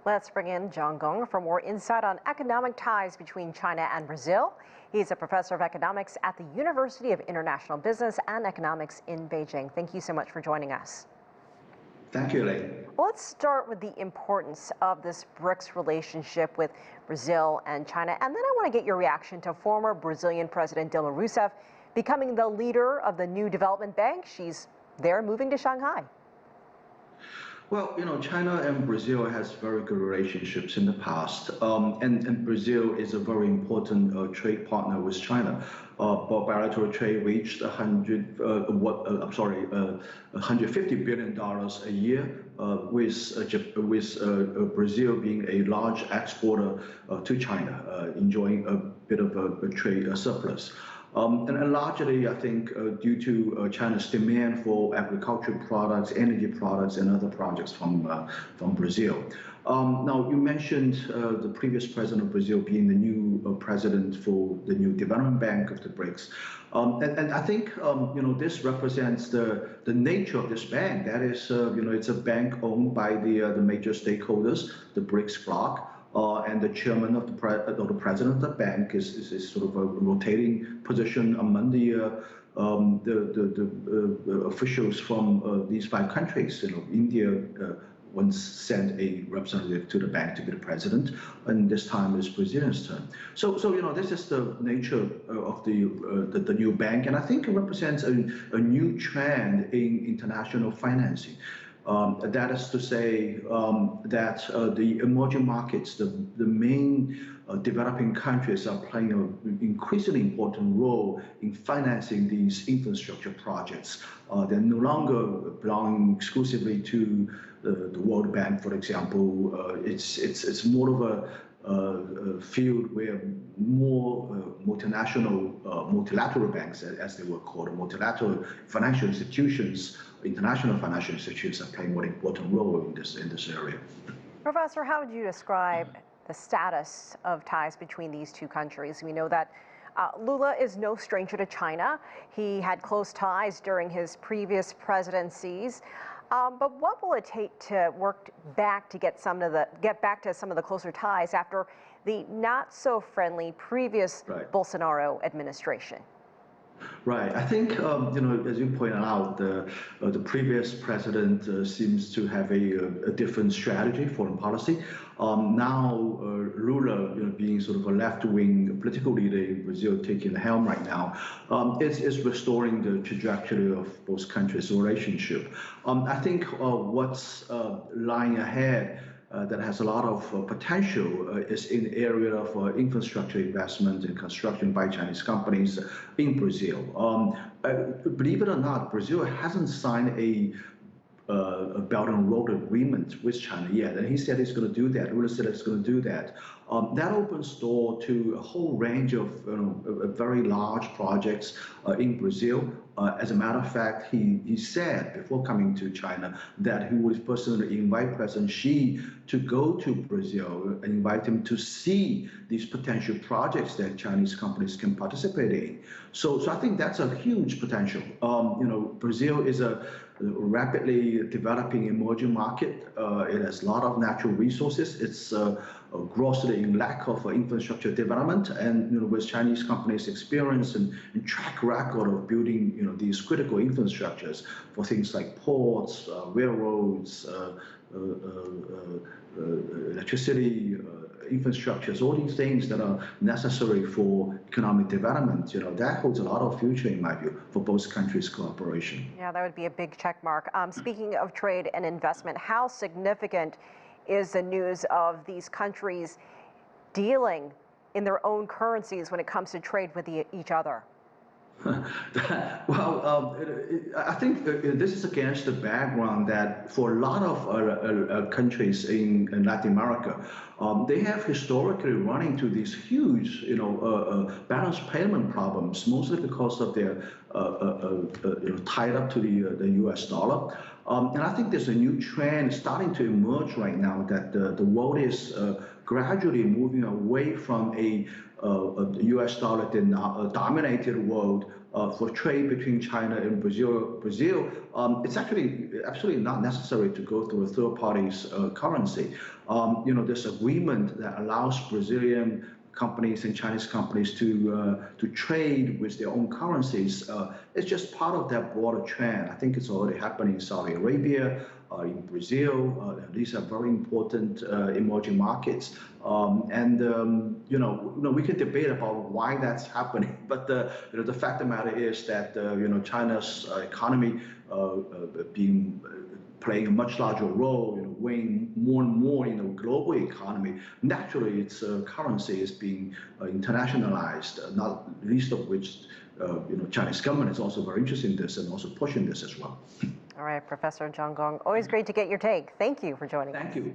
Let's bring in Gong for more insight on economic ties between China and Brazil. He's a professor of economics at the University of International Business and Economics in Beijing. Thank you so much for joining us. Thank you, Elaine. Let's start with the importance of this BRICS relationship with Brazil and China. And then I want to get your reaction to former Brazilian President Dilma Rousseff becoming the leader of the new development bank. She's there moving to Shanghai. Well, China and Brazil has very good relationships in the past, and Brazil is a very important trade partner with China. Bilateral trade reached $150 billion a year, with Brazil being a large exporter to China, enjoying a bit of a trade surplus. And largely, I think, due to China's demand for agricultural products, energy products, and other projects from Brazil. Now, you mentioned the previous president of Brazil being the new president for the new development bank of the BRICS. And I think, this represents the nature of this bank. That is, it's a bank owned by the major stakeholders, the BRICS bloc. And the chairman of the president of the bank is sort of a rotating position among the officials from these 5 countries. India once sent a representative to the bank to be the president, and this time is Brazilian's turn. So this is the nature of the new bank, and I think it represents a new trend in international financing. That is to say that the emerging markets, the main developing countries, are playing an increasingly important role in financing these infrastructure projects. They're no longer belonging exclusively to the World Bank, for example. It's more of a field where more multilateral banks, as they were called, multilateral financial institutions, international financial institutions, are playing an important role in this area. Professor, how would you describe the status of ties between these two countries? We know that Lula is no stranger to China. He had close ties during his previous presidencies. But what will it take to work back to get back to some of the closer ties after the not so friendly previous Bolsonaro administration? Right. I think, as you pointed out, the previous president seems to have a different strategy, foreign policy. Now, Lula, being sort of a left-wing political leader in Brazil, taking the helm right now, is restoring the trajectory of both countries' relationship. I think what's lying ahead that has a lot of potential is in the area of infrastructure investment and construction by Chinese companies in Brazil. Believe it or not, Brazil hasn't signed a Belt and Road Agreement with China yet, and he said he's going to do that. Lula said he's going to do that. That opens door to a whole range of very large projects in Brazil. As a matter of fact, he said before coming to China that he would personally invite President Xi to go to Brazil and invite him to see these potential projects that Chinese companies can participate in. So I think that's a huge potential. Brazil is a rapidly developing emerging market. It has a lot of natural resources. It's grossly in lack of infrastructure development, and with Chinese companies' experience and track record of building these critical infrastructures for things like ports, railroads, electricity, infrastructures, all these things that are necessary for economic development, that holds a lot of future, in my view, for both countries' cooperation. Yeah, that would be a big check mark. Speaking of trade and investment, how significant is the news of these countries dealing in their own currencies when it comes to trade with each other? Well, I think this is against the background that for a lot of countries in Latin America, they have historically run into these huge, balance payment problems, mostly because of their tied up to the U.S. dollar. And I think there's a new trend starting to emerge right now that the world is gradually moving away from a U.S. dollar dominated world for trade between China and Brazil. It's actually absolutely not necessary to go through a third party's currency. This agreement that allows Brazilian companies and Chinese companies to trade with their own currencies. It's just part of that broader trend. I think it's already happening in Saudi Arabia, in Brazil. These are very important emerging markets. We can debate about why that's happening, but the fact of the matter is that China's economy playing a much larger role, weighing more and more in the global economy. Naturally, its currency is being internationalized, not least of which Chinese government is also very interested in this and also pushing this as well. All right, Professor Gong, always great to get your take. Thank you for joining us. Thank you.